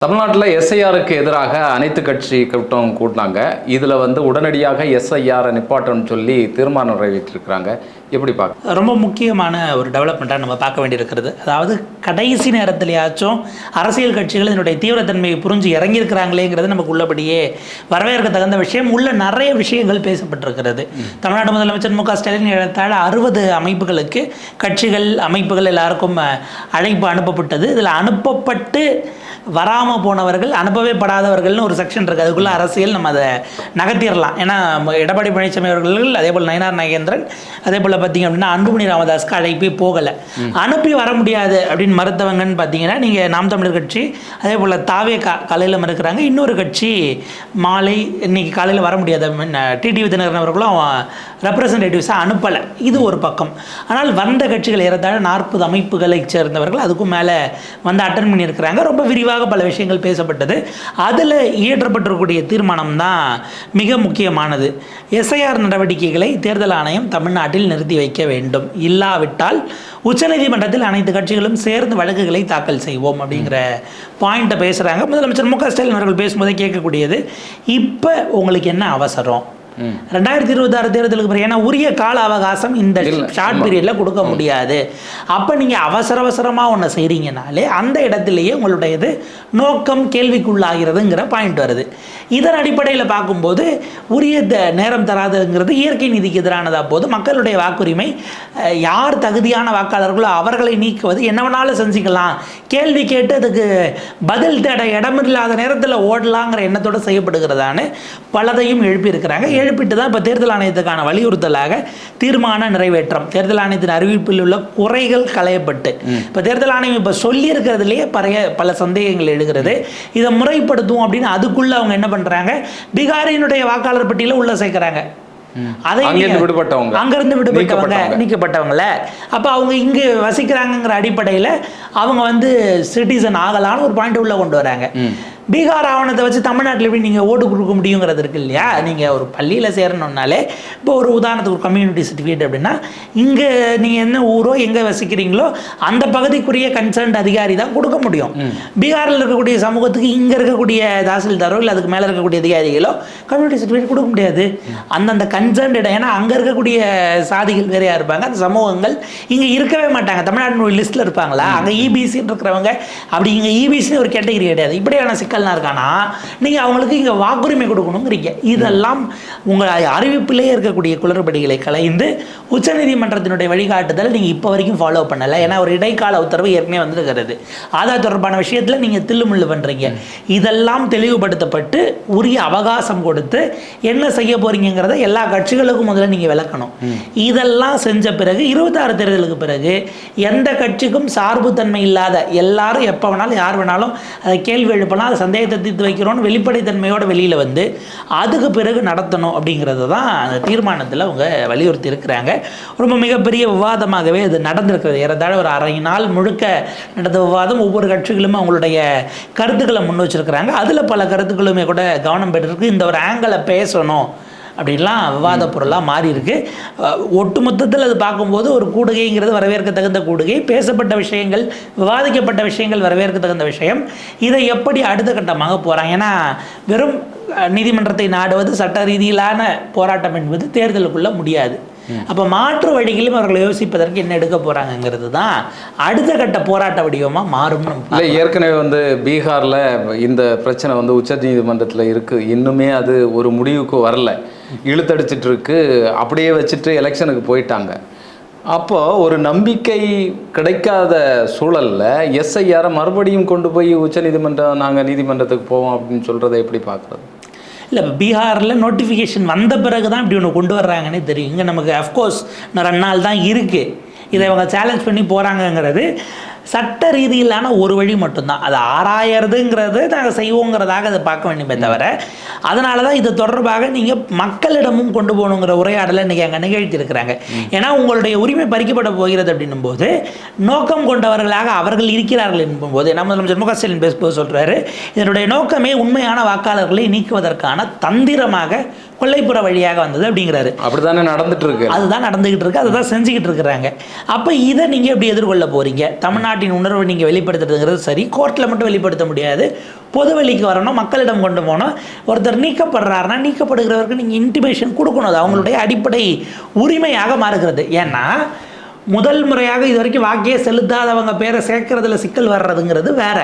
தமிழ்நாட்டில் எஸ்ஐஆருக்கு எதிராக அனைத்து கட்சி கூட்டம் கூட்டினாங்க. இதில் உடனடியாக எஸ்ஐஆரை நிப்பாட்டணும்னு சொல்லி தீர்மானம் நிறைவேற்றிருக்கிறாங்க. எப்படி பார்க்க ரொம்ப முக்கியமான ஒரு டெவலப்மெண்ட்டாக நம்ம பார்க்க வேண்டியிருக்கிறது. அதாவது கடைசி நேரத்திலேயாச்சும் அரசியல் கட்சிகள் இதனுடைய தீவிரத்தன்மையை புரிஞ்சு இறங்கியிருக்கிறாங்களேங்கிறது நமக்கு உள்ளபடியே வரவேற்க தகுந்த விஷயம். உள்ள நிறைய விஷயங்கள் பேசப்பட்டிருக்கிறது. தமிழ்நாடு முதலமைச்சர் மு க ஸ்டாலின் ஏறத்தாழ 60 அமைப்புகளுக்கு கட்சிகள் அமைப்புகள் எல்லாருக்கும் அழைப்பு அனுப்பப்பட்டது. இதில் அனுப்பப்பட்டு வராமல் போனவர்கள் அனுப்பவே படாதவர்கள்னு ஒரு செக்ஷன் இருக்குது. அதுக்குள்ளே அரசியல் நம்ம அதை நகர்த்திடலாம். ஏன்னா எடப்பாடி பழனிசாமி அவர்கள், அதே போல் நயினார் நாகேந்திரன், அதே போல் பார்த்திங்க அப்படின்னா அன்புமணி ராமதாஸ்க்கு அழைப்பே போகலை. அனுப்பி வர முடியாது அப்படின்னு மறுத்தவங்கன்னு பார்த்தீங்கன்னா நீங்கள் நாம் தமிழர் கட்சி, அதே போல் தாவே காலையில் மறுக்கிறாங்க. இன்னொரு கட்சி மாலை இன்னைக்கு காலையில் வர முடியாது. டிடிவி தினகரன் அவர்களும் ரெப்ரசன்டேட்டிவ்ஸாக அனுப்பலை. இது ஒரு பக்கம். ஆனால் வந்த கட்சிகள் ஏறத்தாழ 40 அமைப்புகளை சேர்ந்தவர்கள் அதுக்கும் மேலே வந்து அட்டன் பண்ணியிருக்கிறாங்க. ரொம்ப விரிவாக பல விஷயங்கள் பேசப்பட்டது. அதில் இயற்றப்பட்டிருக்கக்கூடிய தீர்மானம் தான் மிக முக்கியமானது. எஸ்ஐஆர் நடவடிக்கைகளை தேர்தல் ஆணையம் தமிழ்நாட்டில் நிறுத்தி வைக்க வேண்டும். இல்லாவிட்டால் உச்சநீதிமன்றத்தில் அனைத்து கட்சிகளும் சேர்ந்து வழக்குகளை தாக்கல் செய்வோம் அப்படிங்கிற பாயிண்ட்டை பேசுகிறாங்க. முதலமைச்சர் மு க ஸ்டாலின் அவர்கள் பேசும்போதே கேட்கக்கூடியது, இப்போ உங்களுக்கு என்ன அவசரம்? 2026 தேர்தலுக்கு பிறகு, ஏன்னா உரிய கால அவகாசம் இந்த ஷார்ட் பீரியட்ல கொடுக்க முடியாது. அப்போ நீங்கள் அவசரமாக ஒன்று செய்கிறீங்கனாலே அந்த இடத்துலையே உங்களுடையது நோக்கம் கேள்விக்குள்ளாகிறதுங்கிற பாயிண்ட் வருது. இதன் அடிப்படையில் பார்க்கும்போது உரிய நேரம் தராதுங்கிறது இயற்கை நீதிக்கு எதிரானதாக போது மக்களுடைய வாக்குரிமை, யார் தகுதியான வாக்காளர்களோ அவர்களை நீக்குவது என்ன வேணாலும் செஞ்சுக்கலாம், கேள்வி கேட்டு அதுக்கு பதில் தேட இடமில்லாத நேரத்தில் ஓடலாங்கிற எண்ணத்தோடு செய்யப்படுகிறதான்னு பலதையும் எழுப்பியிருக்கிறாங்க. எழுப்பிட்டு தான் இப்போ தேர்தல் ஆணையத்துக்கான வலியுறுத்தலாக தீர்மான நிறைவேற்றம், தேர்தல் ஆணையத்தின் அறிவிப்பில் உள்ள குறைகள் களையப்பட்டு இப்போ தேர்தல் ஆணையம் இப்போ சொல்லியிருக்கிறதுலேயே பல சந்தேகங்கள் எழுகிறது. இதை முறைப்படுத்துவோம் அப்படின்னு அதுக்குள்ளே அவங்க என்ன பண்ணுறாங்க, பீகாரினுடைய வாக்காளர் பட்டியலில் உள்ள சேர்க்குறாங்க. அங்கிருந்து விடுபட்டவங்க நீக்கப்பட்டவங்கள அப்போ அவங்க இங்கே வசிக்கிறாங்கிற அடிப்படையில் அவங்க சிட்டிசன் ஆகலான்னு ஒரு பாயிண்ட் உள்ள கொண்டு வராங்க. பீகார் ஆவணத்தை வச்சு தமிழ்நாட்டில் எப்படி நீங்கள் ஓட்டு கொடுக்க முடியுங்கிறது இருக்கு இல்லையா? நீங்கள் ஒரு பள்ளியில் சேரணுன்னாலே இப்போ ஒரு உதாரணத்துக்கு ஒரு கம்யூனிட்டி சர்டிஃபிகேட் அப்படின்னா இங்கே நீங்கள் என்ன ஊரோ எங்கே வசிக்கிறீங்களோ அந்த பகுதிக்குரிய கன்சர்ன்ட் அதிகாரி தான் கொடுக்க முடியும். பீகாரில் இருக்கக்கூடிய சமூகத்துக்கு இங்கே இருக்கக்கூடிய தாசில்தாரோ இல்லை அதுக்கு மேலே இருக்கக்கூடிய அதிகாரிகளோ கம்யூனிட்டி சர்டிஃபிகேட் கொடுக்க முடியாது. அந்தந்த கன்சர்ன்ட் இடம், ஏன்னா அங்கே இருக்கக்கூடிய சாதிகள் வேறையாக இருப்பாங்க, அந்த சமூகங்கள் இங்கே இருக்கவே மாட்டாங்க. தமிழ்நாட்டினுடைய லிஸ்ட்டில் இருப்பாங்களா? அங்கே இபிசின்னு இருக்கிறவங்க அப்படி இங்கே இபிசின்னு ஒரு கேட்டகரி கிடையாது. இப்படியான சிக்கல் இருக்கானா நீங்க அவங்களுக்கு இங்க வாக்குரிமை கொடுக்கணுங்கிறீங்க. இதெல்லாம் உங்கள் அறிவிப்பிலேயே இருக்கக்கூடிய குளறுபடிகளை களைந்து உச்சநீதிமன்றத்தினுடைய வழிகாட்டுதல் நீங்க இப்போ வரைக்கும் ஃபாலோ பண்ணல. ஏன்னா ஒரு இடைக்கால உத்தரவு ஏற்கனவே வந்திருக்கிறது. ஆதார் தொடர்பான விஷயத்தில் நீங்க தில்லுமுள்ளு பண்றீங்க. இதெல்லாம் தெளிவுபடுத்தப்பட்டு உரிய அவகாசம் கொடுத்து என்ன செய்ய போறீங்கிறத எல்லா கட்சிகளுக்கும் முதல்ல நீங்க விளக்கணும். இதெல்லாம் செஞ்ச பிறகு 26 தேர்தலுக்கு பிறகு எந்த கட்சிக்கும் சார்புத்தன்மை இல்லாத எல்லாரும் எப்போ வேணாலும் யார் வேணாலும் அதை கேள்வி எழுப்பலாம், சந்தேகத்தை தீர்த்து வைக்கிறோன்னு வெளிப்படைத்தன்மையோட வெளியில் அதுக்கு பிறகு நடத்தணும் அப்படிங்கிறது தான் அந்த தீர்மானத்தில் அவங்க வலியுறுத்தி இருக்கிறாங்க. ரொம்ப மிகப்பெரிய விவாதமாகவே இது நடந்திருக்கிறது. ஏறத்தாழ ஒரு அரை நாள் முழுக்க நடந்த விவாதம். ஒவ்வொரு கட்சிகளும் அவங்களுடைய கருத்துக்களை முன் வச்சிருக்கிறாங்க. அதில் பல கருத்துக்களுமே கூட கவனம் பெற்றிருக்கு. இந்த ஒரு ஆங்கிளை பேசணும் அப்படின்லாம் விவாத பொருளாக மாறி இருக்கு. ஒட்டு மொத்தத்தில் அது பார்க்கும்போது ஒரு கூடுகைங்கிறது வரவேற்க தகுந்த கூடுகை. பேசப்பட்ட விஷயங்கள், விவாதிக்கப்பட்ட விஷயங்கள் வரவேற்க தகுந்த விஷயம். இதை எப்படி அடுத்த கட்டமாக போகிறாங்க? ஏன்னா வெறும் நீதிமன்றத்தை நாடுவது சட்ட ரீதியிலான போராட்டம் என்பது தேர்தலுக்குள்ள முடியாது. அப்போ மாற்று வழிகளும் அவர்களை யோசிப்பதற்கு என்ன எடுக்க போகிறாங்கிறது தான் அடுத்த கட்ட போராட்ட வடிவமாக மாறும். இல்லை, ஏற்கனவே பீகாரில் இந்த பிரச்சனை உச்ச நீதிமன்றத்தில் இருக்குது. இன்னுமே அது ஒரு முடிவுக்கு வரல, இழுத்தடிச்சிட்டு இருக்கு. அப்படியே வச்சுட்டு எலெக்ஷனுக்கு போயிட்டாங்க. அப்போது ஒரு நம்பிக்கை கிடைக்காத சூழலில் எஸ்ஐஆரை மறுபடியும் கொண்டு போய் உச்சநீதிமன்றம் நாங்கள் நீதிமன்றத்துக்கு போவோம் அப்படின்னு சொல்கிறத எப்படி பார்க்குறது? இல்லை, இப்போ பீகாரில் நோட்டிஃபிகேஷன் வந்த பிறகு தான் இப்படி ஒன்று கொண்டு வர்றாங்கன்னே தெரியும். இங்கே நமக்கு அஃப்கோர்ஸ் இன்னும் 2 நாள் தான் இருக்குது. இதை அவங்க சேலஞ்ச் பண்ணி போகிறாங்கங்கிறது சட்ட ரீதியிலான ஒரு வழி மட்டும்தான். அதை ஆராயறதுங்கிறது நாங்கள் செய்வோங்கிறதாக அதை பார்க்க வேண்டுமே தவிர, அதனால தான் இது தொடர்பாக நீங்கள் மக்களிடமும் கொண்டு போகணுங்கிற உரையாடலை இன்றைக்கி அங்கே நிகழ்த்தியிருக்கிறாங்க. ஏன்னா உங்களுடைய உரிமை பறிக்கப்பட போகிறது அப்படின்னும் போது நோக்கம் கொண்டவர்களாக அவர்கள் இருக்கிறார்கள் என்போது, நம்ம முதலமைச்சர் மு க ஸ்டாலின் பேசும்போது சொல்கிறாரு, இதனுடைய நோக்கமே உண்மையான வாக்காளர்களை நீக்குவதற்கான தந்திரமாக கொல்லைப்புற வழியாக வந்தது அப்படிங்கிறாரு. அப்படிதானே நடந்துட்டு இருக்கு. அதுதான் நடந்துகிட்டு இருக்கு, அதுதான் செஞ்சுக்கிட்டு இருக்கிறாங்க. அப்போ இதை நீங்கள் எப்படி எதிர்கொள்ள போறீங்க? தமிழ்நாட்டின் உணர்வை நீங்கள் வெளிப்படுத்துறதுங்கிறது சரி, கோர்ட்டில் மட்டும் வெளிப்படுத்த முடியாது, பொது வெளிக்கு வரணும், மக்களிடம் கொண்டு போகணும். ஒருத்தர் நீக்கப்படுறாருன்னா நீக்கப்படுகிறவருக்கு நீங்கள் இன்டிமேஷன் கொடுக்கணும். அது அவங்களுடைய அடிப்படை உரிமையாக மாறுகிறது. ஏன்னா முதல் முறையாக இது வரைக்கும் வாக்கே செலுத்தாதவங்க பேரை சேர்க்கறதுல சிக்கல் வர்றதுங்கிறது வேற.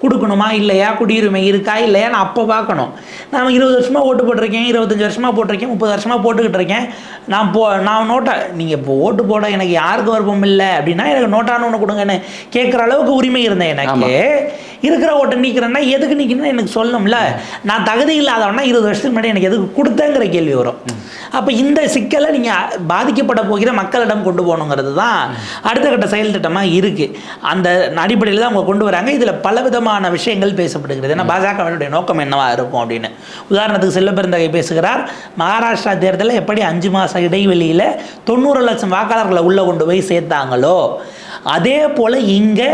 கொடுக்கணுமா இல்லையா, குடியுரிமை இருக்கா இல்லையா நான் அப்போ பார்க்கணும். நான் 20 வருஷமாக ஓட்டு போட்டிருக்கேன், 25 வருஷமாக போட்டிருக்கேன், 30 வருஷமாக போட்டுக்கிட்டு இருக்கேன். நான் நோட்டா, நீங்கள் இப்போ ஓட்டு போட எனக்கு யாருக்கு விருப்பம் இல்லை அப்படின்னா எனக்கு நோட்டானு ஒன்று கொடுங்கன்னு கேட்குற அளவுக்கு உரிமை இருந்தேன். எனக்கு இருக்கிற ஓட்டை நீக்கிறேன்னா எதுக்கு நீக்கணும்னு எனக்கு சொல்லணும்ல. நான் தகுதி இல்லாதவனா 20 வருஷத்துக்கு முன்னாடி எனக்கு எதுக்கு கொடுத்தேங்கிற கேள்வி வரும். அப்போ இந்த சிக்கலை நீங்கள் பாதிக்கப்பட போகிற மக்களிடம் கொண்டு போகணுங்கிறது தான் அடுத்த கட்ட செயல் திட்டமாக இருக்குது. அந்த அடிப்படையில் தான் அவங்க கொண்டு வராங்க. இதில் பலவிதமான விஷயங்கள் பேசப்படுகிறது. ஏன்னா பாஜகவினுடைய நோக்கம் என்னவா இருக்கும் அப்படின்னு. உதாரணத்துக்கு செல்வபெருந்தகை பேசுகிறார், மகாராஷ்டிரா தேர்தலில் எப்படி 5 மாத இடைவெளியில் 90 லட்சம் வாக்காளர்களை உள்ளே கொண்டு போய் சேர்த்தாங்களோ அதே போல் இங்கே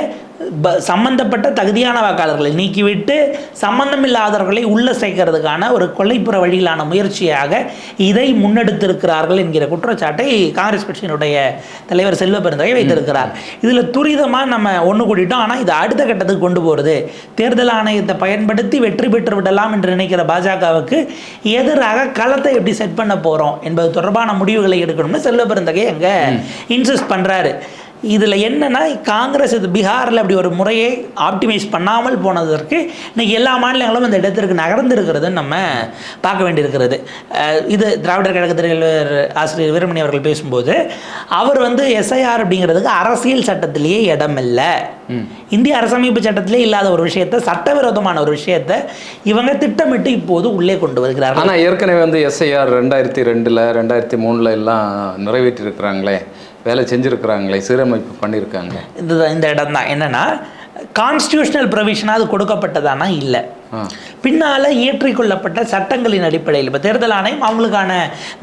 சம்பந்தப்பட்ட தகுதியான வாக்காளர்களை நீக்கிவிட்டு சம்பந்தம் இல்லாதவர்களை உள்ள சேர்க்கறதுக்கான ஒரு கொல்லைப்புற வழியிலான முயற்சியாக இதை முன்னெடுத்திருக்கிறார்கள் என்கிற குற்றச்சாட்டை காங்கிரஸ் கட்சியினுடைய தலைவர் செல்வபெருந்தகை வைத்திருக்கிறார். இதில் துரிதமாக நம்ம ஒன்று கூட்டிட்டோம். ஆனால் இது அடுத்த கட்டத்துக்கு கொண்டு போகிறது, தேர்தல் ஆணையத்தை பயன்படுத்தி வெற்றி பெற்று விடலாம் என்று நினைக்கிற பாஜகவுக்கு எதிராக களத்தை எப்படி செட் பண்ண போகிறோம் என்பது தொடர்பான முடிவுகளை எடுக்கணும்னு செல்வபெருந்தகை அங்கே இன்சிஸ்ட் பண்ணுறாரு. இதில் என்னென்னா காங்கிரஸ் இது பீகாரில் அப்படி ஒரு முறையை ஆப்டிமைஸ் பண்ணாமல் போனதற்கு இன்றைக்கி எல்லா மாநிலங்களும் அந்த இடத்திற்கு நகர்ந்துருக்கிறதுன்னு நம்ம பார்க்க வேண்டியிருக்கிறது. இது திராவிடர் கழக தலைவர் ஆசிரியர் வீரமணி அவர்கள் பேசும்போது அவர் எஸ்ஐஆர் அப்படிங்கிறதுக்கு அரசியல் சட்டத்திலேயே இடம் இல்லை, இந்திய அரசமைப்பு சட்டத்திலே இல்லாத ஒரு விஷயத்தை, சட்டவிரோதமான ஒரு விஷயத்தை இவங்க திட்டமிட்டு இப்போது உள்ளே கொண்டு வருகிறார்கள். ஆனால் ஏற்கனவே எஸ்ஐஆர் 2002 2003 எல்லாம் நிறைவேற்றிருக்கிறாங்களே, வேலை செஞ்சுருக்கிறாங்களே, சீரமைப்பு பண்ணியிருக்காங்க. இந்த இடம் தான் என்னென்னா கான்ஸ்டியூஷனல் ப்ரொவிஷனாக அது கொடுக்கப்பட்டதானா இல்லை, பின்னால் இயற்றிக்கொள்ளப்பட்ட சட்டங்களின் அடிப்படையில் இப்போ தேர்தல் ஆணையம் அவங்களுக்கான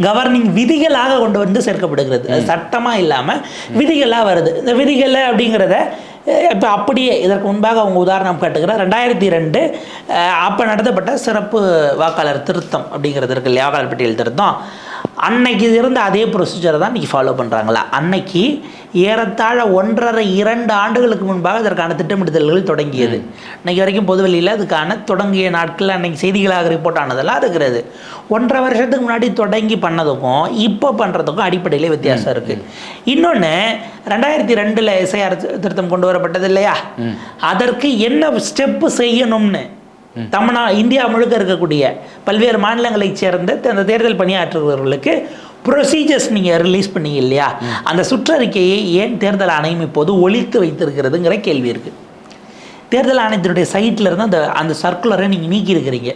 கவர்னிங் விதிகளாக கொண்டு சேர்க்கப்படுகிறது. அது சட்டமாக இல்லாமல் விதிகளாக வருது. இந்த விதிகளை அப்படிங்கிறத இப்போ அப்படியே இதற்கு முன்பாக அவங்க உதாரணம் காட்டுகிறார். 2002 அப்போ நடத்தப்பட்ட சிறப்பு வாக்காளர் திருத்தம் அப்படிங்கிறது இருக்கு இல்லையா, வாக்காளர் பட்டியல் திருத்தம், அன்னைக்கு இருந்த அதே ப்ரொசீஜரை தான் இன்றைக்கி ஃபாலோ பண்ணுறாங்களா? அன்னைக்கு ஏறத்தாழ 1.5-2 ஆண்டுகளுக்கு முன்பாக இதற்கான திட்டமிடுதல்கள் தொடங்கியது. இன்றைக்கி வரைக்கும் பொதுவெளியில் அதுக்கான தொடங்கிய நாட்கள் அன்றைக்கி செய்திகளாக ரிப்போர்ட் ஆனதெல்லாம் இருக்கிறது. 1.5 வருஷத்துக்கு முன்னாடி தொடங்கி பண்ணதுக்கும் இப்போ பண்ணுறதுக்கும் அடிப்படையில் வித்தியாசம் இருக்குது. இன்னொன்று 2002 எஸ்ஐஆர் திருத்தம் கொண்டு வரப்பட்டது இல்லையா, அதற்கு என்ன ஸ்டெப்பு செய்யணும்னு இந்தியா முழுக்க இருக்கக்கூடிய பல்வேறு மாநிலங்களைச் சேர்ந்த அந்த தேர்தல் பணியாற்றுபவர்களுக்கு ப்ரொசீஜர்ஸ் நீங்கள் ரிலீஸ் பண்ணீங்க இல்லையா, அந்த சுற்றறிக்கையை ஏன் தேர்தல் ஆணையம் இப்போது ஒழித்து வைத்திருக்கிறதுங்கிற கேள்வி இருக்குது. தேர்தல் ஆணையத்தினுடைய சைட்டில் இருந்து அந்த சர்க்குலரை நீங்கள் நீக்கி இருக்கிறீங்க.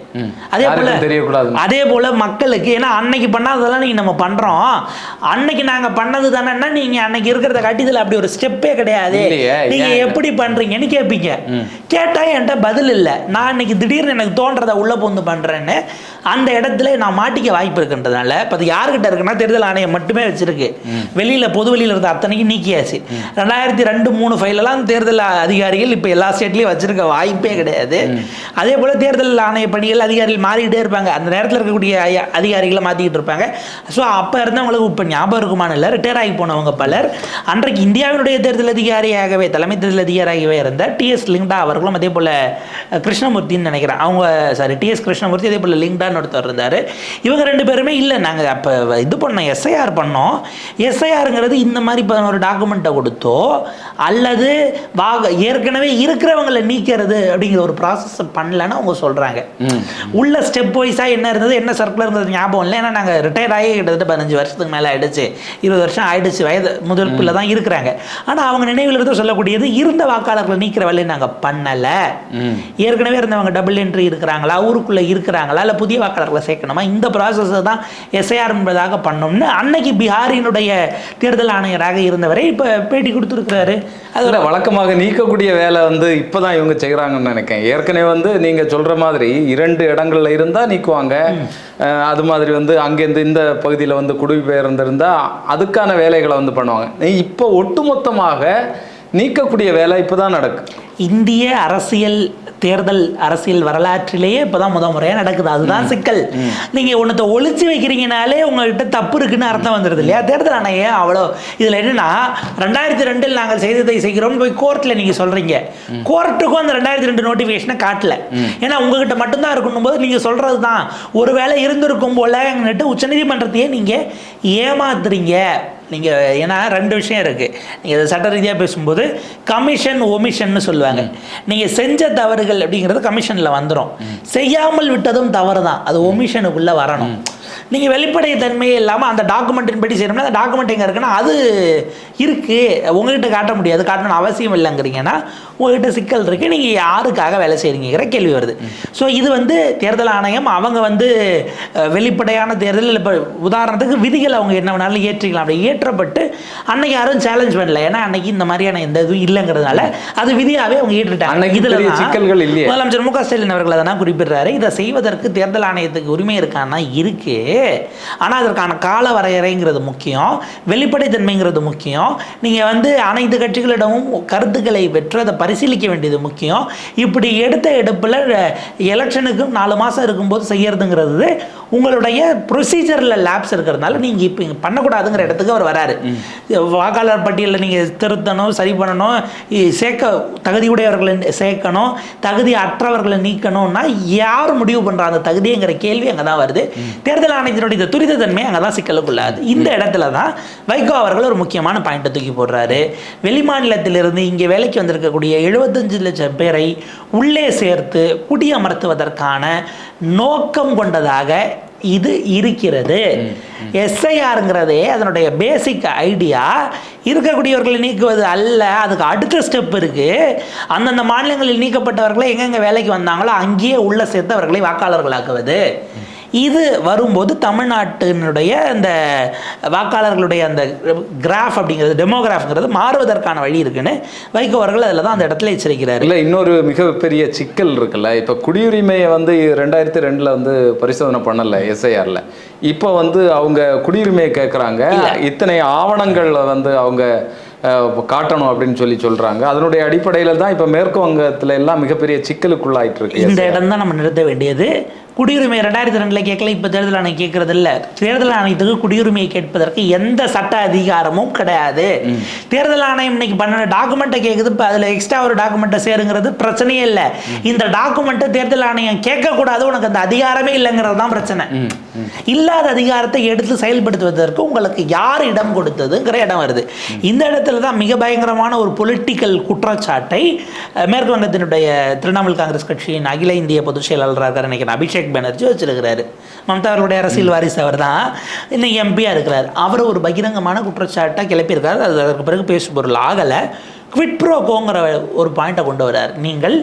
அதே போல் மக்களுக்கு, ஏன்னா அன்னைக்கு பண்ணாததெல்லாம் நீங்கள் நம்ம பண்ணுறோம், அன்னைக்கு நாங்கள் பண்ணது தானேன்னா நீங்கள் அன்னைக்கு இருக்கிறத காட்டியதில் அப்படி ஒரு ஸ்டெப்பே கிடையாது, நீங்கள் எப்படி பண்ணுறீங்கன்னு கேட்பீங்க. கேட்டால் என்கிட்ட பதில் இல்லை. நான் இன்னைக்கு திடீர்னு எனக்கு தோன்றதை உள்ளே போந்து பண்ணுறேன்னு அந்த இடத்துல நான் மாட்டிக்க வாய்ப்பு இருக்குன்றதுனால இப்போ அது யாருக்கிட்ட இருக்குன்னா தேர்தல் ஆணையம் மட்டுமே வச்சுருக்கு. வெளியில் பொது வெளியில் இருந்த அத்தனைக்கும் நீக்கியாச்சு. 2002-3 ஃபைலெல்லாம் தேர்தல் அதிகாரிகள் இப்போ எல்லா ஸ்டேட்லேயும் வச்சுருக்க வாய்ப்பே கிடையாது. அதே போல் தேர்தல் ஆணைய பணிகள் அதிகாரிகள் மாறிக்கிட்டே இருப்பாங்க. அந்த நேரத்தில் இருக்கக்கூடிய அதிகாரிகளை மாற்றிக்கிட்டு இருப்பாங்க. ஸோ அப்போ இருந்தவங்களுக்கு இப்போ ஞாபகம் இருக்குமான இல்லை, ரிட்டையர் ஆகி போனவங்க பலர் அன்றைக்கு இந்தியாவினுடைய தேர்தல் அதிகாரியாகவே, தலைமை தேர்தல் அதிகாரியாகவே இருந்த டிஎஸ் லிங்டா அவர்களும், அதே போல் கிருஷ்ணமூர்த்தின்னு நினைக்கிறேன் அவங்க, சாரி டிஎஸ் கிருஷ்ணமூர்த்தி, அதே போல் லிங்டான்னு ஒருத்தர் இருந்தார். இவங்க 2 பேருமே இல்லை நாங்கள் அப்போ இது பண்ணோம், எஸ்ஐஆர் பண்ணோம், எஸ்ஐஆருங்கிறது இந்த மாதிரி 11 டாக்குமெண்ட்டை கொடுத்தோ அல்லது ஏற்கனவே இருக்கிறவங்களை நீக்கிறது அப்படிங்கிற ஒரு ப்ராசஸ் பண்ணலன்னு அவங்க சொல்கிறாங்க. உள்ள ஸ்டெப் வைஸாக என்ன இருந்தது, என்ன சர்க்குலர் இருந்தது ஞாபகம் இல்லை. ஏன்னா நாங்கள் ரிட்டையர் ஆகி கிட்டத்தட்ட 15 வருஷத்துக்கு மேலே ஆகிடுச்சு, 20 வருஷம் ஆகிடுச்சு, வயது முதல்பில் தான் இருக்கிறாங்க. ஆனால் அவங்க நினைவில் இருந்து சொல்லக்கூடியது இருந்த வாக்காளர்களை நீக்கிற வேலையை நாங்கள் பண்ணலை, ஏற்கனவே இருந்தவங்க டபுள் என்ட்ரி இருக்கிறாங்களா, ஊருக்குள்ளே இருக்கிறாங்களா, இல்லை புதிய வாக்காளர்களை சேர்க்கணுமா, இந்த ப்ராசஸை தான் எஸ்ஐஆர் என்பதாக பண்ணோம்னு அன்னைக்கு பீகாரினுடைய தேர்தல் ஆணையராக இருந்தவரை இப்போ பேட்டி கொடுத்துருக்கிறாரு. அதோட வழக்கமாக நீக்கக்கூடிய வேலை இப்போ தான் இவங்க செய்கிறாங்கன்னு நினைக்கிறேன். ஏற்கனவே நீங்கள் சொல்கிற மாதிரி 2 இடங்களில் இருந்தால் நீக்குவாங்க. அது மாதிரி அங்கேருந்து இந்த பகுதியில் குடிபெயர்ந்திருந்தால் அதுக்கான வேலைகளை பண்ணுவாங்க. இப்போ ஒட்டுமொத்தமாக நீக்கக்கூடிய வேலை இப்போதான் நடக்கு. இந்திய தேர்தல் அரசியல் வரலாற்றிலேயே இப்போதான் முறையாக நடக்குது. அதுதான் சிக்கல். நீங்கள் ஒன்றத்தை ஒழிச்சு வைக்கிறீங்கனாலே உங்கள்கிட்ட தப்பு இருக்குன்னு அர்த்தம் வந்துடுது இல்லையா? தேர்தல் ஆணையம் அவ்வளோ இதில் என்னன்னா 2002 நாங்கள் செய்ததை செய்கிறோம்னு போய் கோர்ட்டில் நீங்கள் சொல்கிறீங்க. கோர்ட்டுக்கும் அந்த 2002 நோட்டிஃபிகேஷனை காட்டல. ஏன்னா உங்ககிட்ட மட்டும்தான் இருக்கணும் போது நீங்கள் சொல்கிறது தான் ஒருவேளை இருந்திருக்கும் போலன்னுட்டு உச்சநீதிமன்றத்தையே நீங்கள் ஏமாத்துறீங்க. நீங்கள் ஏன்னா 2 விஷயம் இருக்குது. நீங்கள் சட்ட ரீதியாக பேசும்போது கமிஷன் ஒமிஷன்னு சொல்லுவாங்க. நீங்கள் செஞ்ச தவறுகள் அப்படிங்கிறது கமிஷனில் வந்துடும். செய்யாமல் விட்டதும் தவறு தான், அது ஒமிஷனுக்குள்ளே வரணும். நீங்கள் வெளிப்படைத்தன்மையே இல்லாமல் அந்த டாக்குமெண்ட்டின் படி செய்யணும்னா அந்த டாக்குமெண்ட் எங்கே இருக்குன்னா அது இருக்குது, உங்கள்கிட்ட காட்ட முடியாது, காட்டணும்னு அவசியம் இல்லைங்கிறீங்கன்னா உங்கள்கிட்ட சிக்கல் இருக்குது. நீங்கள் யாருக்காக வேலை செய்கிறீங்கிற கேள்வி வருது. ஸோ இது தேர்தல் ஆணையம் அவங்க வெளிப்படையான தேர்தல் இப்போ உதாரணத்துக்கு விதிகள் அவங்க என்ன வேணாலும் ஏற்றிக்கலாம். அப்படி ஏற்றப்பட்டு அன்னைக்கு யாரும் சேலஞ்ச் பண்ணல. ஏன்னா அன்னைக்கு இந்த மாதிரியான எந்த இதுவும் இல்லைங்கிறதுனால அது விதியாகவே அவங்க ஏற்றுட்டாங்க. இதில் சிக்கல்கள் இல்லையே. முதலமைச்சர் மு க ஸ்டாலின் அவர்கள் அதெல்லாம் குறிப்பிடுறாரு. இதை செய்வதற்கு தேர்தல் ஆணையத்துக்கு உரிமை இருக்கான்னா இருக்கு. ஆனால் அதற்கான கால வரையறைங்கிறது முக்கியம், வெளிப்படைத்தன்மைங்கிறது முக்கியம். நீங்கள் அனைத்து கட்சிகளிடமும் கருத்துக்களை பெற்று அதை பரிசீலிக்க வேண்டியது முக்கியம். இப்படி எடுத்த எடுப்பில் எலெக்ஷனுக்கும் 4 மாதம் இருக்கும்போது செய்யறதுங்கிறது உங்களுடைய ப்ரொசீஜரில் லேப்ஸ் இருக்கிறதுனால நீங்கள் இப்போ இங்கே பண்ணக்கூடாதுங்கிற இடத்துக்கு அவர் வராரு. வாக்காளர் பட்டியலில் நீங்கள் திருத்தணும், சரி பண்ணணும், தகுதியுடையவர்களை சேர்க்கணும், தகுதி அற்றவர்களை நீக்கணும்னா யார் முடிவு பண்ணுற அந்த தகுதிங்கிற கேள்வி அங்கே தான் வருது. தேர்தல் ஆணையத்தினுடைய துரித தன்மை அங்கே தான் சிக்கலுக்குள்ளாது. இந்த இடத்துல தான் வைகோ அவர்கள் ஒரு முக்கியமான பாயிண்ட்டை தூக்கி போடுறாரு. வெளிமாநிலத்திலிருந்து இங்கே வேலைக்கு வந்திருக்கக்கூடிய 75 லட்சம் பேரை உள்ளே சேர்த்து குடியமர்த்துவதற்கான நோக்கம் கொண்டதாக இது இருக்கிறது. எஸ்ஐஆருங்கிறதே அதனுடைய பேசிக் ஐடியா இருக்கக்கூடியவர்களை நீக்குவது அல்ல, அதுக்கு அடுத்த ஸ்டெப் இருக்கு. அந்தந்த மாநிலங்களில் நீக்கப்பட்டவர்களை எங்கெங்க வேலைக்கு வந்தாங்களோ அங்கேயே உள்ள சேர்த்து அவர்களை வாக்காளர்களாக்குவது. இது வரும்போது தமிழ்நாட்டினுடைய அந்த வாக்காளர்களுடைய அந்த கிராஃப் அப்படிங்கிறது டெமோகிராஃப்ங்கிறது மாறுவதற்கான வழி இருக்குன்னு வைகோ அவர்கள் அதில் தான் அந்த இடத்துல எச்சரிக்கிறார். இல்லை, இன்னொரு மிகப்பெரிய சிக்கல் இருக்குல்ல. இப்போ குடியுரிமையை 2002 பரிசோதனை பண்ணலை எஸ்ஐஆரில். இப்போ அவங்க குடியுரிமையை கேட்குறாங்க. இத்தனை ஆவணங்கள் அவங்க காட்டணும் அப்படின்னு சொல்றாங்க. அதனுடைய அடிப்படையில் தான் இப்போ மேற்கு வங்கத்தில் எல்லாம் மிகப்பெரிய சிக்கலுக்குள்ளாயிட்டு இருக்கு. இந்த இடம் தான் நம்ம நிறுத்த வேண்டியது. குடியுரிமை 2002 கேட்கல, இப்போ தேர்தல் ஆணையம் கேட்கறது இல்லை. தேர்தல் ஆணையத்துக்கு குடியுரிமையை கேட்பதற்கு எந்த சட்ட அதிகாரமும் கிடையாது. தேர்தல் ஆணையம் இன்னைக்கு பண்ண டாக்குமெண்ட்டை கேட்குது, இப்போ அதில் எக்ஸ்ட்ரா ஒரு டாக்குமெண்ட்டை சேருங்கிறது பிரச்சனையே இல்லை. இந்த டாக்குமெண்ட்டை தேர்தல் ஆணையம் கேட்கக்கூடாது, உனக்கு அந்த அதிகாரமே இல்லைங்கிறது தான் பிரச்சனை. இல்லாத அதிகாரத்தை எடுத்து செயல்படுத்துவதற்கு உங்களுக்கு யார் இடம் கொடுத்ததுங்கிற இடம் வருது. இந்த இடத்துல தான் மிக பயங்கரமான ஒரு பொலிட்டிக்கல் குற்றச்சாட்டை மேற்கு வங்கத்தினுடைய திரிணாமுல் காங்கிரஸ் கட்சியின் அகில இந்திய பொதுச் செயலாளராக நினைக்கிறேன் அபிஷேக் பானர்ஜி வச்சிருக்கிறாரு. மம்தா அவர்களுடைய அரசியல் வாரிசு அவர் தான், இன்னைக்கு எம்பியாக இருக்கிறார். அவர் ஒரு பகிரங்கமான குற்றச்சாட்டை கிளப்பியிருக்காரு. அது அதற்கு பிறகு பேசுபொருள் ஆகலை. குவிட் ப்ரோகோங்கிற ஒரு பாயிண்ட்டை கொண்டு வர்றார். நீங்கள்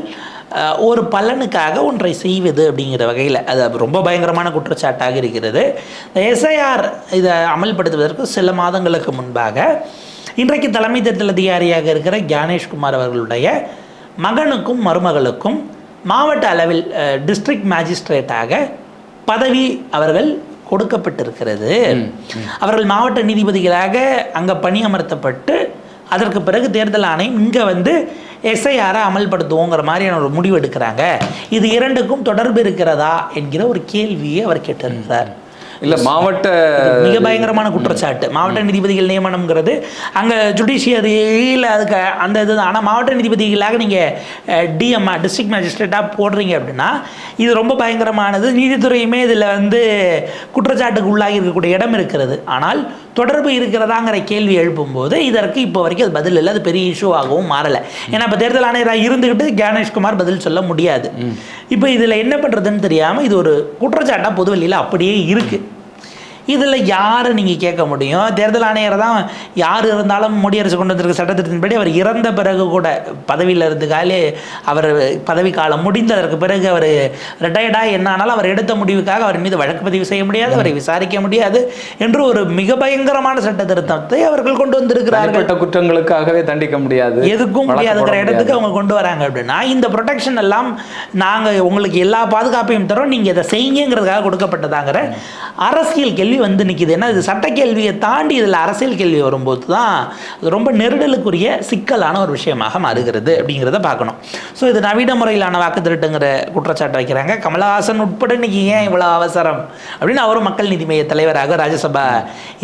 ஒரு பலனுக்காக ஒன்றை செய்வது அப்படிங்கிற வகையில் அது ரொம்ப பயங்கரமான குற்றச்சாட்டாக இருக்கிறது. எஸ்ஐஆர் இதை அமல்படுத்துவதற்கு சில மாதங்களுக்கு முன்பாக இன்றைக்கு தலைமை தேர்தல் அதிகாரியாக இருக்கிற ஞானேஷ்குமார் அவர்களுடைய மகனுக்கும் மருமகளுக்கும் மாவட்ட அளவில் டிஸ்ட்ரிக்ட் மேஜிஸ்ட்ரேட்டாக பதவி அவர்கள் கொடுக்கப்பட்டிருக்கிறது. அவர்கள் மாவட்ட நீதிபதிகளாக அங்கே பணியமர்த்தப்பட்டு அதற்கு பிறகு தேர்தல் ஆணையம் இங்கே எஸ்ஐஆரை அமல்படுத்துவோங்கிற மாதிரியான ஒரு முடிவு எடுக்கிறாங்க. இது இரண்டுக்கும் தொடர்பு இருக்கிறதா என்கிற ஒரு கேள்வியை அவர் கேட்டிருக்கிறார். இல்லை, மாவட்ட மிக பயங்கரமான குற்றச்சாட்டு. மாவட்ட நீதிபதிகள் நியமனம்ங்கிறது அங்கே ஜுடிஷியரியில் அதுக்கு அந்த இது தான். ஆனால் மாவட்ட நீதிபதிகளாக நீங்கள் டிஎம்ஆ டிஸ்ட்ரிக்ட் மேஜிஸ்ட்ரேட்டாக போடுறீங்க அப்படின்னா இது ரொம்ப பயங்கரமானது. நீதித்துறையுமே இதில் குற்றச்சாட்டுக்கு உள்ளாகி இருக்கக்கூடிய இடம் இருக்கிறது. ஆனால் தொடர்பு இருக்கிறதாங்கிற கேள்வி எழுப்பும்போது இதற்கு இப்போ வரைக்கும் அது பதில் இல்லை. அது பெரிய இஷ்யூவாகவும் மாறலை. ஏன்னா இப்போ தேர்தல் ஆணையராக இருந்துக்கிட்டு ஞானேஷ்குமார் பதில் சொல்ல முடியாது. இப்போ இதில் என்ன பண்ணுறதுன்னு தெரியாமல் இது ஒரு குற்றச்சாட்டாக பொதுவெளியில் அப்படியே இருக்குது. இதில் யாரை நீங்கள் கேட்க முடியும்? தேர்தல் ஆணையர் தான் யார் இருந்தாலும் முடியரசு கொண்டு வந்திருக்க சட்டத்திட்டத்தின்படி அவர் இறந்த பிறகு கூட பதவியில் இருந்துக்காலே அவர் பதவி காலம் முடிந்ததற்கு பிறகு அவர் ரிட்டையர்டாக என்ன ஆனாலும் அவர் எடுத்த முடிவுக்காக அவர் மீது வழக்கு பதிவு செய்ய முடியாது, அவரை விசாரிக்க முடியாது என்று ஒரு மிக பயங்கரமான சட்ட திருத்தத்தை அவர்கள் கொண்டு வந்திருக்கிறார்கள். குற்றங்களுக்காகவே தண்டிக்க முடியாது, எதுக்கும் முடியாதுங்கிற இடத்துக்கு அவங்க கொண்டு வராங்க. அப்படின்னா இந்த ப்ரொடெக்ஷன் எல்லாம் நாங்கள் உங்களுக்கு எல்லா பாதுகாப்பையும் தரோம், நீங்கள் இதை செய்யுங்கிறதுக்காக கொடுக்கப்பட்டதாங்கிற அரசியல் கேள்வி வந்து நிற்கிது. ஏன்னா இது சட்ட கேள்வியை தாண்டி இதில் அரசியல் கேள்வி வரும்போது தான் அது ரொம்ப நெருடலுக்குரிய சிக்கலான ஒரு விஷயமாக மாறுகிறது அப்படிங்கிறத பார்க்கணும். ஸோ இது நவீன முறையிலான வாக்கு திருட்டுங்கிற குற்றச்சாட்டு வைக்கிறாங்க. கமலஹாசன் உட்பட இன்னைக்கு ஏன் இவ்வளோ அவசரம் அப்படின்னு அவரும் மக்கள் நீதி மைய தலைவராக ராஜ்யசபா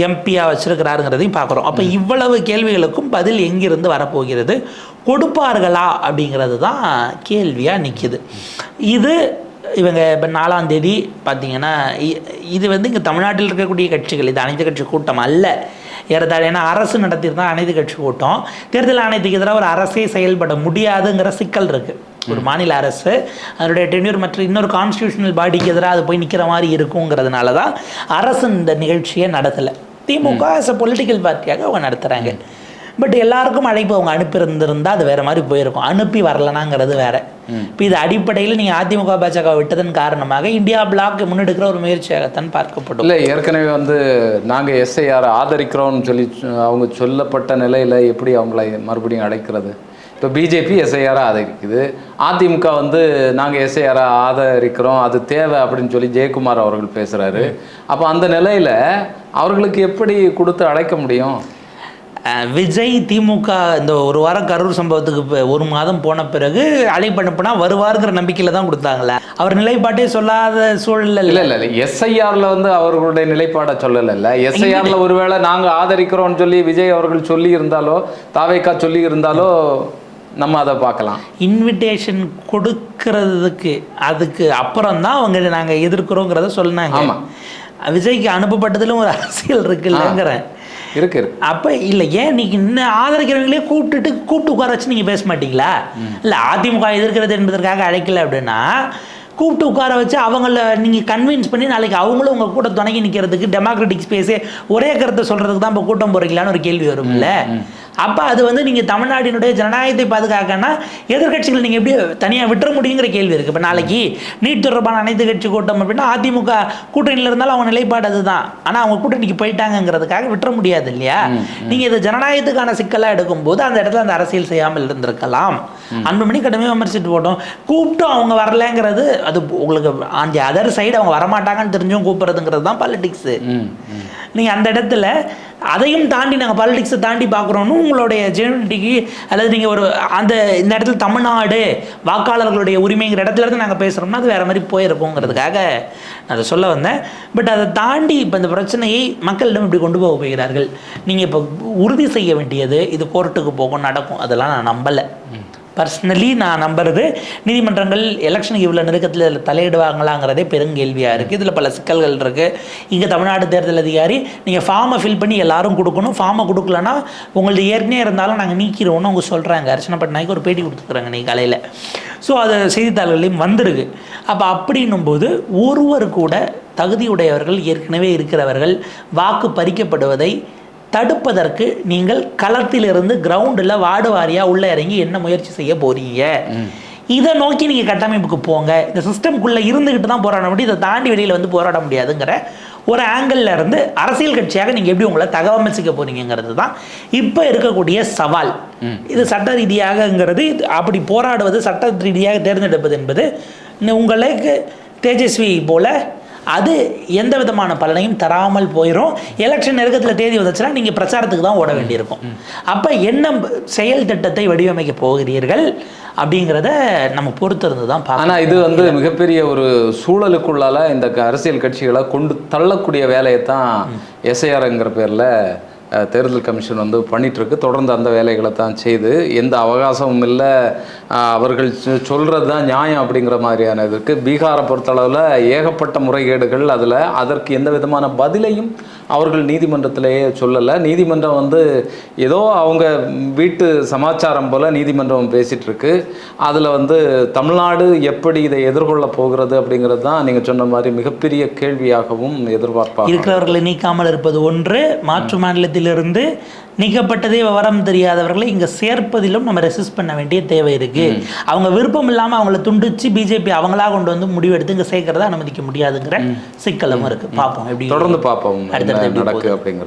எம்பியாக வச்சிருக்கிறாருங்கிறதையும் பார்க்குறோம். அப்போ இவ்வளவு கேள்விகளுக்கும் பதில் எங்கிருந்து வரப்போகிறது, கொடுப்பார்களா அப்படிங்கிறது தான் கேள்வியாக நிற்கிது. இது இவங்க இப்போ 4ஆம் தேதி பார்த்தீங்கன்னா இது வந்து இங்கே தமிழ்நாட்டில் இருக்கக்கூடிய கட்சிகள், இது அனைத்து கட்சி கூட்டம் அல்ல ஏறத்தாழ. ஏன்னா அரசு நடத்தியிருந்தால் அனைத்து கட்சி கூட்டம். தேர்தல் ஆணையத்துக்கு எதிராக ஒரு அரசே செயல்பட முடியாதுங்கிற சிக்கல் இருக்குது. ஒரு மாநில அரசு அதனுடைய டென்யூர் மற்ற இன்னொரு கான்ஸ்டியூஷனல் பாடிக்கு எதிராக அது போய் நிற்கிற மாதிரி இருக்குங்கிறதுனால தான் அரசு இந்த நிகழ்ச்சியை நடத்தலை. திமுக as a பொலிட்டிக்கல் பார்ட்டியாக அவங்க நடத்துகிறாங்க. பட் எல்லாருக்கும் அழைப்பு அவங்க அனுப்பியிருந்திருந்தால் அது வேறு மாதிரி போயிருக்கும். அனுப்பி வரலனாங்கிறது வேறு. இப்போ இது அடிப்படையில் நீங்கள் அதிமுக பாஜக விட்டதன் காரணமாக இந்தியா பிளாக் முன்னெடுக்கிற ஒரு முயற்சியாகத்தான் பார்க்கப்படும். இல்லை, ஏற்கனவே வந்து நாங்கள் எஸ்ஐஆர் ஆதரிக்கிறோம்னு சொல்லி அவங்க சொல்லப்பட்ட நிலையில் எப்படி அவங்கள மறுபடியும் அழைக்கிறது? இப்போ பிஜேபி எஸ்ஐஆரை ஆதரிக்குது, அதிமுக வந்து நாங்கள் எஸ்ஐஆரை ஆதரிக்கிறோம், அது தேவை அப்படின்னு சொல்லி ஜெயக்குமார் அவர்கள் பேசுகிறாரு. அப்போ அந்த நிலையில் அவர்களுக்கு எப்படி கொடுத்து அழைக்க முடியும்? விஜய் திமுக இந்த ஒரு வாரம் கரூர் சம்பவத்துக்கு 1 மாதம் போன பிறகு அழைப்பு அனுப்புனா வருவாருங்கிற நம்பிக்கையில் தான் கொடுத்தாங்களே. அவர் நிலைப்பாட்டே சொல்லாத சூழல் இல்லை. எஸ்ஐஆரில் வந்து அவர்களுடைய நிலைப்பாடை சொல்லலை. எஸ்ஐஆரில் ஒருவேளை நாங்கள் ஆதரிக்கிறோம்னு சொல்லி விஜய் அவர்கள் சொல்லி இருந்தாலோ தாவேக்கா சொல்லி இருந்தாலோ நம்ம அதை பார்க்கலாம். இன்விடேஷன் கொடுக்கறதுக்கு அதுக்கு அப்புறம் தான் அவங்க நாங்கள் எதிர்க்கிறோங்கிறத சொன்னாங்க. ஆமாம், விஜய்க்கு அனுப்பப்பட்டதிலும் ஒரு அரசியல் இருக்குல்லங்கிறேன். இருக்கு. அப்போ இல்லை, ஏன் நீங்கள் இன்னும் ஆதரிக்கிறவங்களே கூப்பிட்டு உட்கார வச்சு நீங்கள் பேச மாட்டீங்களா? இல்லை அதிமுக எதிர்க்கிறது என்பதற்காக அழைக்கல அப்படின்னா கூப்பிட்டு உட்கார வச்சு அவங்கள நீங்கள் கன்வின்ஸ் பண்ணி நாளைக்கு அவங்களும் உங்கள் கூட துணைக்கி நிற்கிறதுக்கு டெமோக்ராட்டிக் ஸ்பேஸே ஒரே கருத்தை சொல்கிறதுக்கு தான் இப்போ கூட்டம் போகிறீங்களான்னு ஒரு கேள்வி வரும்ல. அப்போ அது வந்து நீங்கள் தமிழ்நாட்டினுடைய ஜனநாயகத்தை பாதுகாக்கன்னா எதிர்கட்சிகள் நீங்கள் எப்படி தனியாக விட்டுற முடியுங்கிற கேள்வி இருக்குது. இப்போ நாளைக்கு நீட் தொடர்பான அனைத்து கட்சி கூட்டம் அப்படின்னா அதிமுக கூட்டணியில் இருந்தாலும் அவங்க நிலைப்பாடு அதுதான். ஆனால் அவங்க கூட்டணிக்கு போயிட்டாங்கிறதுக்காக விட்டுற முடியாது இல்லையா? நீங்கள் இது ஜனநாயகத்துக்கான சிக்கலாக எடுக்கும்போது அந்த இடத்துல அந்த அரசியல் செய்யாமல் இருந்திருக்கலாம். அன்புமணி கடுமையாக விமர்சிட்டு போட்டோம். கூப்பிட்டும் அவங்க வரலைங்கிறது அது உங்களுக்கு அந்த அதர் சைடு அவங்க வரமாட்டாங்கன்னு தெரிஞ்சும் கூப்பிட்றதுங்கிறது தான் பாலிடிக்ஸு. நீங்கள் அந்த இடத்துல அதையும் தாண்டி நாங்கள் பாலிடிக்ஸை தாண்டி பார்க்குறோன்னு உங்களுடைய ஜெனடிக்கு அல்லது நீங்கள் ஒரு இந்த இடத்துல தமிழ்நாடு வாக்காளர்களுடைய உரிமைங்கிற இடத்துல இருந்து நாங்கள் பேசுகிறோம்னா அது வேறு மாதிரி போயிருக்கோங்கிறதுக்காக நான் அதை சொல்ல வந்தேன். பட் அதை தாண்டி இப்போ இந்த பிரச்சனையை மக்களிடம் இப்படி கொண்டு போக போகிறார்கள். நீங்கள் இப்போ உறுதி செய்ய வேண்டியது இது கோர்ட்டுக்கு போகும் நடக்கும், அதெல்லாம் நான் நம்பலை. பர்சனலி நான் நம்புறது நீதிமன்றங்கள் எலெக்ஷனுக்கு இவ்வளோ நெருக்கத்தில் தலையிடுவாங்களாங்கிறதே பெருங்கேள்வியாக இருக்குது. இதில் பல சிக்கல்கள் இருக்குது. இங்கே தமிழ்நாடு தேர்தல் அதிகாரி நீங்கள் ஃபார்மை ஃபில் பண்ணி எல்லாரும் கொடுக்கணும், ஃபார்மை கொடுக்கலன்னா உங்களது ஏற்கனவே இருந்தாலும் நாங்கள் நீக்கிறோன்னு அவங்க சொல்கிறாங்க. அர்ச்சனா பட்நாயக்கு ஒரு பேட்டி கொடுத்துருக்குறாங்க நீ காலையில். ஸோ அது செய்தித்தாள்களையும் வந்துருக்கு. அப்போ அப்படின்னும் போது ஒருவர் கூட தகுதியுடையவர்கள் ஏற்கனவே இருக்கிறவர்கள் வாக்கு பறிக்கப்படுவதை தடுப்பதற்கு நீங்கள் களத்திலிருந்து கிரவுண்டில் வார்டு வாரியாக உள்ளே இறங்கி என்ன முயற்சி செய்ய போறீங்க? இதை நோக்கி நீங்கள் கட்டமைப்புக்கு போங்க. இந்த சிஸ்டம்குள்ளே இருந்துக்கிட்டு தான் போராட முடியும், இதை தாண்டி வெளியில் வந்து போராட முடியாதுங்கிற ஒரு ஆங்கிளில் இருந்து அரசியல் கட்சியாக நீங்கள் எப்படி உங்களை தகவமைச்சிக்க போறீங்கிறது தான் இப்போ இருக்கக்கூடிய சவால். இது சட்ட ரீதியாகங்கிறது அப்படி போராடுவது சட்ட ரீதியாக தேர்ந்தெடுப்பது என்பது உங்களுக்கு தேஜஸ்வி போல அது எந்த விதமான பலனையும் தராமல் போயிடும். எலெக்ஷன் நெருக்கத்தில் தேதி வந்துச்சுன்னா நீங்கள் பிரச்சாரத்துக்கு தான் ஓட வேண்டியிருக்கும். அப்போ என்ன செயல் திட்டத்தை வடிவமைக்க போகிறீர்கள் அப்படிங்கிறத நம்ம பொறுத்திருந்து தான் பார்க்கணும். ஆனால் இது வந்து மிகப்பெரிய ஒரு சூழலுக்குள்ளால இந்த அரசியல் கட்சிகளை கொண்டு தள்ளக்கூடிய வேலையை தான் எஸ்ஐஆர்ங்கிற பேரில் தேர்தல் கமிஷன் வந்து பண்ணிகிட்ருக்கு. தொடர்ந்து அந்த வேலைகளை தான் செய்து எந்த அவகாசமும் இல்லை, அவர்கள் சொல்கிறது தான் நியாயம் அப்படிங்கிற மாதிரியான இதுக்கு பீகாரை பொறுத்தளவில் ஏகப்பட்ட முறைகேடுகள். அதற்கு எந்த விதமான பதிலையும் அவர்கள் நீதிமன்றத்திலேயே சொல்லலை. நீதிமன்றம் வந்து ஏதோ அவங்க வீட்டு சமாச்சாரம் போல் நீதிமன்றம் பேசிகிட்டு இருக்கு. அதில் வந்து தமிழ்நாடு எப்படி இதை எதிர்கொள்ள போகிறது அப்படிங்கிறது தான் நீங்கள் சொன்ன மாதிரி மிகப்பெரிய கேள்வியாகவும் எதிர்பார்ப்பாக இருக்கிறவர்களை நீக்காமல் இருப்பது ஒன்று, மாற்று மாநிலத்திலிருந்து நீக்கப்பட்டதே விவரம் தெரியாதவர்களை இங்கே சேர்ப்பதிலும் நம்ம ரெசிஸ்ட் பண்ண வேண்டிய தேவை இருக்குது. அவங்க விருப்பம் இல்லாமல் அவங்கள துண்டிச்சு பிஜேபி அவங்களா கொண்டு வந்து முடிவெடுத்து இங்கே சேர்க்கறத அனுமதிக்க முடியாதுங்கிற சிக்கலும் இருக்குது. பார்ப்போம், எப்படி தொடர்ந்து பார்ப்போம் நடக்கு அப்படிங்கிறது.